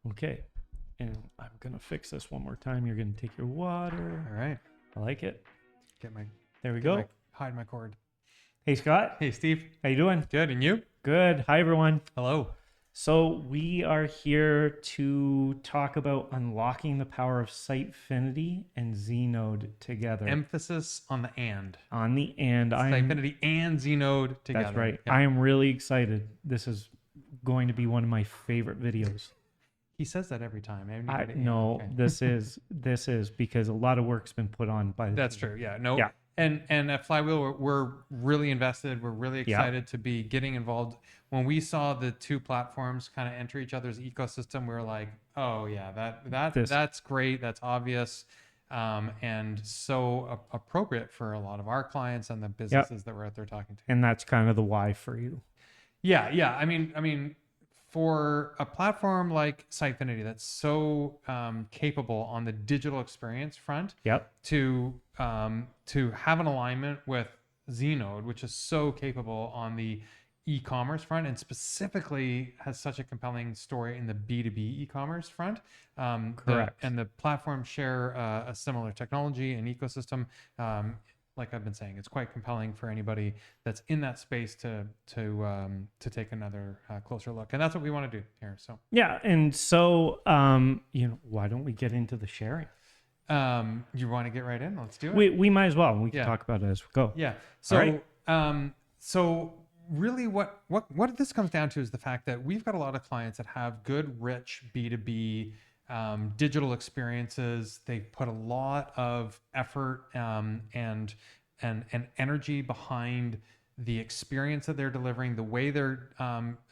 Okay. And I'm going to fix this one more time. You're going to take your water. All right. I like it. Get my There we go. hide my cord. Hey, Scott. Hey, Steve. How you doing? Good. And you? Good. Hi, everyone. Hello. So we are here to talk about unlocking the power of Sitefinity and Znode together. Emphasis on the and. On the and. Sitefinity and Znode together. That's right. Yeah. I am really excited. This is going to be one of my favorite videos. He says that every time. No, this is because a lot of work's been put on by the That's team. true. Yeah. No. Yeah. And at Flywheel, we're really invested. We're really excited to be getting involved. When we saw the two platforms kind of enter each other's ecosystem, we were like, oh yeah, that's great. That's obvious. And so appropriate for a lot of our clients and the businesses that we're out there talking to. And that's kind of the why for you. Yeah. I mean, for a platform like Sitefinity that's so capable on the digital experience front, to have an alignment with Znode, which is so capable on the e-commerce front, and specifically has such a compelling story in the B2B e-commerce front. Correct. And the platforms share a similar technology and ecosystem. Like I've been saying, it's quite compelling for anybody that's in that space to take another closer look, and that's what we want to do here. So yeah, and so why don't we get into the sharing? You want to get right in? Let's do it. We might as well. We can talk about it as we go. Yeah. So so really, what this comes down to is the fact that we've got a lot of clients that have good, rich B2B. Digital experiences. They put a lot of effort and energy behind the experience that they're delivering, the way they're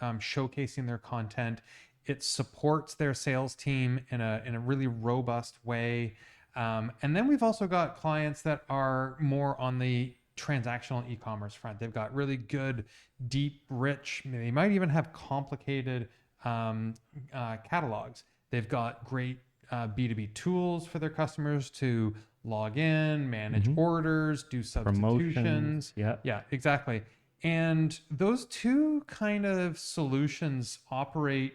showcasing their content. It supports their sales team in a really robust way. And then we've also got clients that are more on the transactional e-commerce front. They've got really good, deep, rich. They might even have complicated catalogs. They've got great B2B tools for their customers to log in, manage orders, do substitutions. Promotions. Yeah, exactly. And those two kind of solutions operate,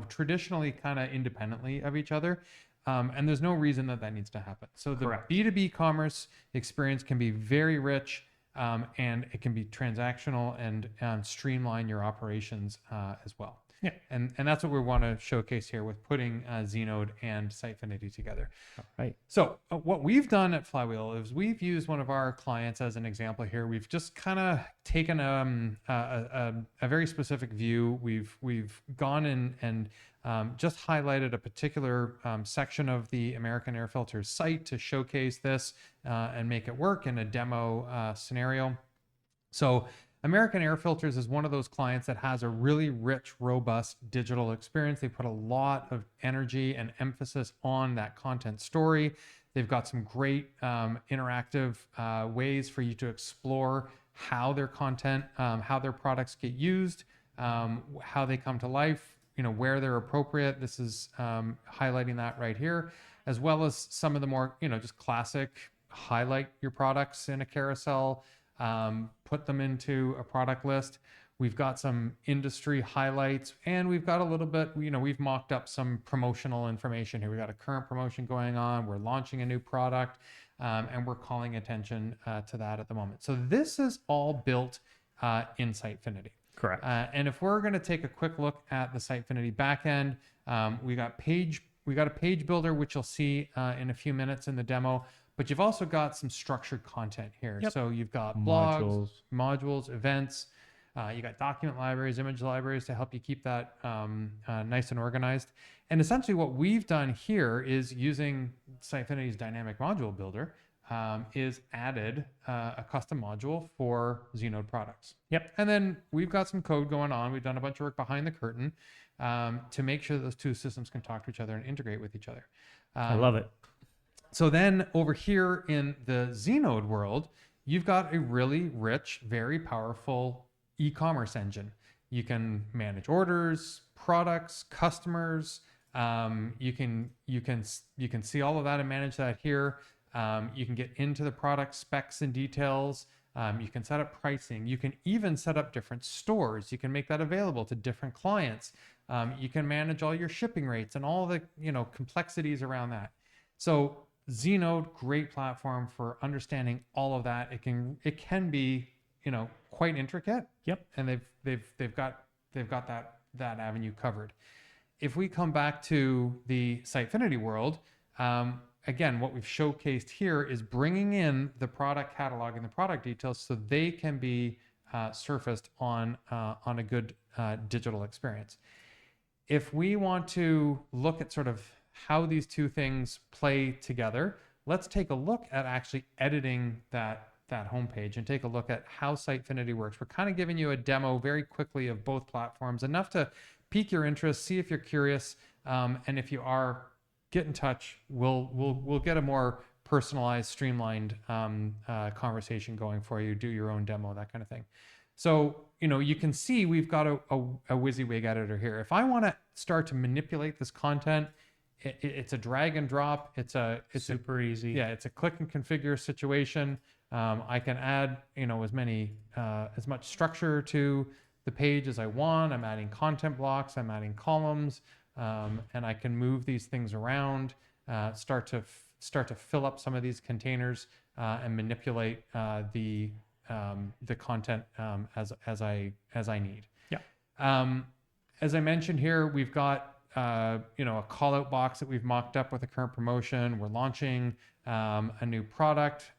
traditionally kind of independently of each other. And there's no reason that needs to happen. So the B2B commerce experience can be very rich, and it can be transactional and streamline your operations as well. Yeah, and that's what we want to showcase here with putting Znode and Sitefinity together. Right. So what we've done at Flywheel is we've used one of our clients as an example here. We've just kind of taken a very specific view. We've gone in and just highlighted a particular section of the American Air Filters site to showcase this and make it work in a demo scenario. So American Air Filters is one of those clients that has a really rich, robust digital experience. They put a lot of energy and emphasis on that content story. They've got some great interactive ways for you to explore how their content, how their products get used, how they come to life, where they're appropriate. This is highlighting that right here, as well as some of the more, just classic highlight your products in a carousel, put them into a product list. We've got some industry highlights, and we've got a little bit, we've mocked up some promotional information here. We've got a current promotion going on. We're launching a new product, and we're calling attention to that at the moment. So this is all built in Sitefinity. Correct. And if we're going to take a quick look at the Sitefinity backend, we got a page builder, which you'll see in a few minutes in the demo. But you've also got some structured content here. Yep. So you've got blogs, modules, events. You got document libraries, image libraries to help you keep that nice and organized. And essentially what we've done here is using Sitefinity's dynamic module builder is added a custom module for Znode products. Yep. And then we've got some code going on. We've done a bunch of work behind the curtain to make sure those two systems can talk to each other and integrate with each other. I love it. So then over here in the Znode world, you've got a really rich, very powerful e-commerce engine. You can manage orders, products, customers. You can see all of that and manage that here. You can get into the product specs and details. You can set up pricing. You can even set up different stores. You can make that available to different clients. You can manage all your shipping rates and all the complexities around that. So Znode, great platform for understanding all of that. It can be quite intricate. Yep. And they've got that avenue covered. If we come back to the Sitefinity world, again, what we've showcased here is bringing in the product catalog and the product details so they can be surfaced on a good digital experience. If we want to look at sort of how these two things play together, let's take a look at actually editing that homepage and take a look at how Sitefinity works. We're kind of giving you a demo very quickly of both platforms, enough to pique your interest, see if you're curious, and if you are, get in touch. We'll get a more personalized, streamlined conversation going for you. Do your own demo, that kind of thing. So you can see we've got a WYSIWYG editor here. If I want to start to manipulate this content, it's a drag and drop. It's super easy. Yeah, it's a click and configure situation. I can add as much structure to the page as I want. I'm adding content blocks. I'm adding columns, and I can move these things around. Start to fill up some of these containers and manipulate the content as I need. Yeah. As I mentioned here, we've got a call out box that we've mocked up with a current promotion. We're launching a new product.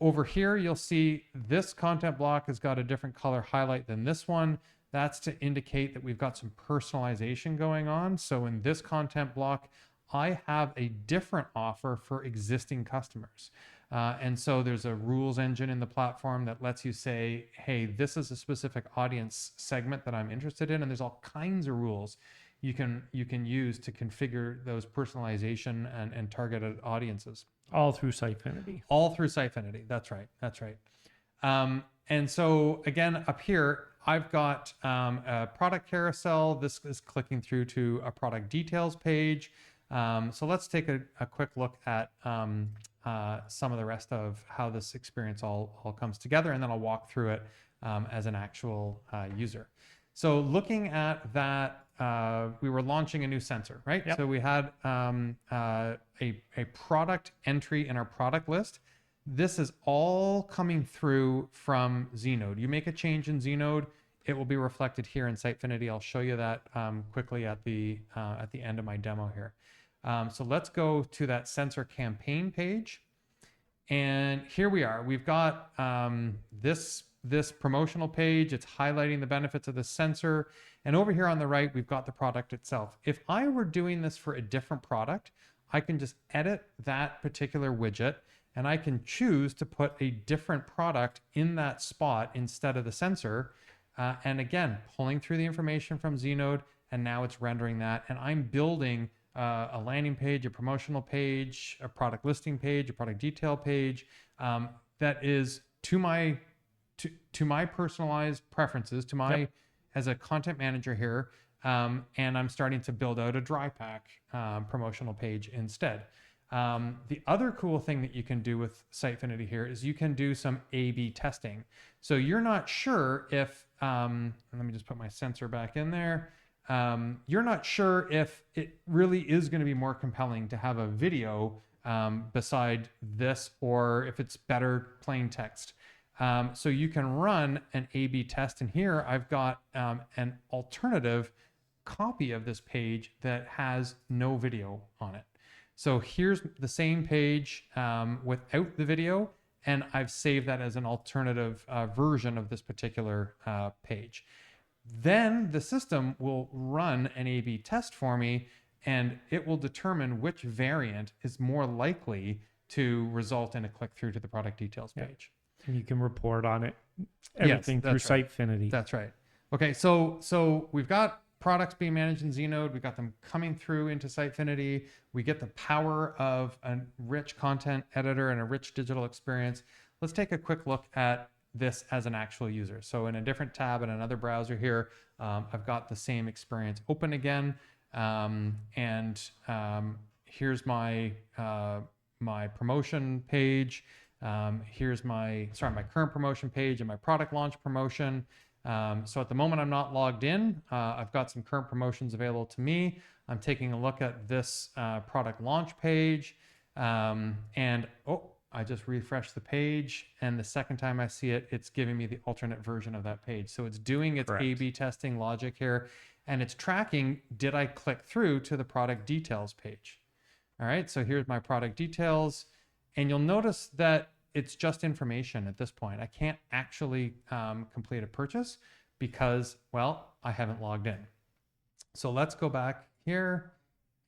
Over here, you'll see this content block has got a different color highlight than this one. That's to indicate that we've got some personalization going on. So in this content block, I have a different offer for existing customers. And so there's a rules engine in the platform that lets you say, hey, this is a specific audience segment that I'm interested in. And there's all kinds of rules you can use to configure those personalization and targeted audiences. All through Sitefinity. All through Sitefinity. That's right. And so again, up here, I've got a product carousel. This is clicking through to a product details page. So let's take a quick look at some of the rest of how this experience all comes together, and then I'll walk through it as an actual user. So looking at that, we were launching a new sensor, right? Yep. So we had a product entry in our product list. This is all coming through from Znode. You make a change in Znode, it will be reflected here in Sitefinity. I'll show you that quickly at the end of my demo here. So let's go to that sensor campaign page. And here we are. We've got this promotional page. It's highlighting the benefits of the sensor. And over here on the right, we've got the product itself. If I were doing this for a different product, I can just edit that particular widget, and I can choose to put a different product in that spot instead of the sensor. And again, pulling through the information from Znode, and now it's rendering that. And I'm building a landing page, a promotional page, a product listing page, a product detail page that is to my personalized preferences, to my as a content manager here. And I'm starting to build out a dry pack promotional page instead. The other cool thing that you can do with Sitefinity here is you can do some A/B testing. So you're not sure if, let me just put my sensor back in there. You're not sure if it really is going to be more compelling to have a video beside this, or if it's better plain text. So you can run an A/B test. And here I've got an alternative copy of this page that has no video on it. So here's the same page without the video, and I've saved that as an alternative version of this particular page. Then the system will run an A/B test for me, and it will determine which variant is more likely to result in a click through to the product details page. And you can report on it, everything through Sitefinity. That's right. Okay, so we've got products being managed in Znode. We've got them coming through into Sitefinity. We get the power of a rich content editor and a rich digital experience. Let's take a quick look at this as an actual user. So in a different tab in another browser here, I've got the same experience open again. And here's my my promotion page. Here's my current promotion page and my product launch promotion. So at the moment, I'm not logged in. I've got some current promotions available to me. I'm taking a look at this product launch page. And I just refreshed the page. And the second time I see it, it's giving me the alternate version of that page. So it's doing its Correct. A/B testing logic here. And it's tracking, did I click through to the product details page? All right, so here's my product details. And you'll notice that it's just information at this point. I can't actually complete a purchase because, well, I haven't logged in. So let's go back here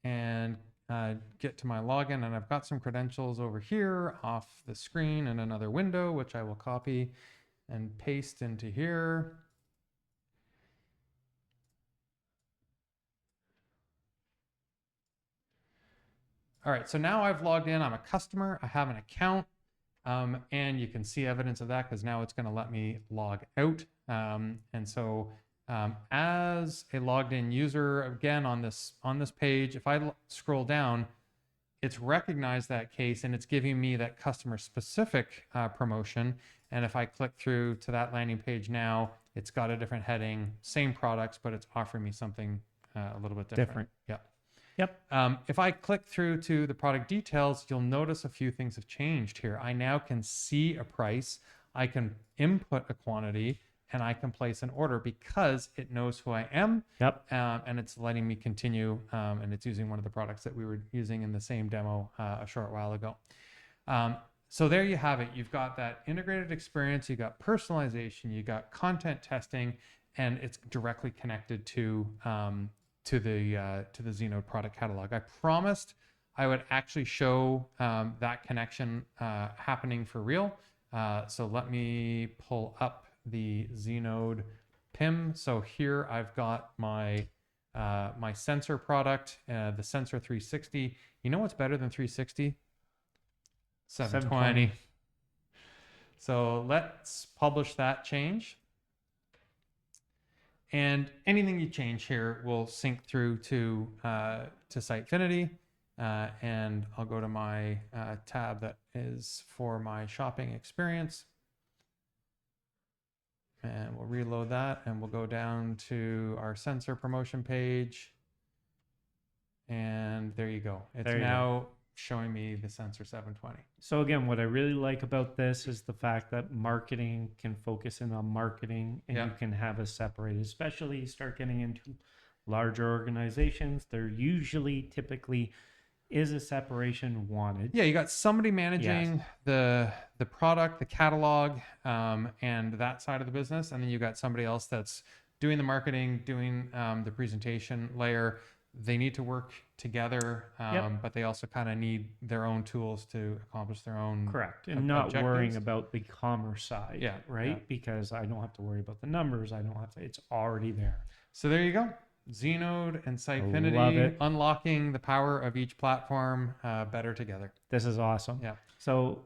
and get to my login. And I've got some credentials over here off the screen in another window, which I will copy and paste into here. All right, so now I've logged in. I'm a customer. I have an account. And you can see evidence of that because now it's going to let me log out. And so as a logged in user, again, on this page, if I scroll down, it's recognized that case and it's giving me that customer specific promotion. And if I click through to that landing page now, it's got a different heading, same products, but it's offering me something a little bit different. Yeah. Yep. If I click through to the product details, you'll notice a few things have changed here. I now can see a price, I can input a quantity, and I can place an order because it knows who I am. Yep. And it's letting me continue, and it's using one of the products that we were using in the same demo a short while ago. So there you have it. You've got that integrated experience, you got personalization, you got content testing, and it's directly connected to the Znode product catalog. I promised I would actually show that connection happening for real. So let me pull up the Znode PIM. So here I've got my my sensor product, the Sensor 360. You know what's better than 360? 720. So let's publish that change. And anything you change here will sync through to Sitefinity. And I'll go to my tab that is for my shopping experience. And we'll reload that and we'll go down to our sensor promotion page. And there you go. It's now showing me the Sensor 720. So again, what I really like about this is the fact that marketing can focus in on marketing and you can have a separate, especially you start getting into larger organizations. There usually typically is a separation wanted. Yeah, you got somebody managing the product, the catalog, and that side of the business. And then you got somebody else that's doing the marketing, doing the presentation layer. They need to work together, but they also kind of need their own tools to accomplish their own and not objectives. worrying about the commerce side, right? Yeah. Because I don't have to worry about the numbers. I don't have to, it's already there. So there you go. Znode and Sitefinity, unlocking the power of each platform better together. This is awesome. Yeah. So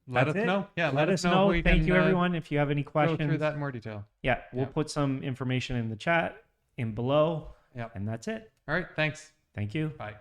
let us know. Yeah, let us know. Thank you, everyone. If you have any questions, go through that in more detail. Yeah, we'll put some information in the chat in below. Yeah. And that's it. All right. Thanks. Thank you. Bye.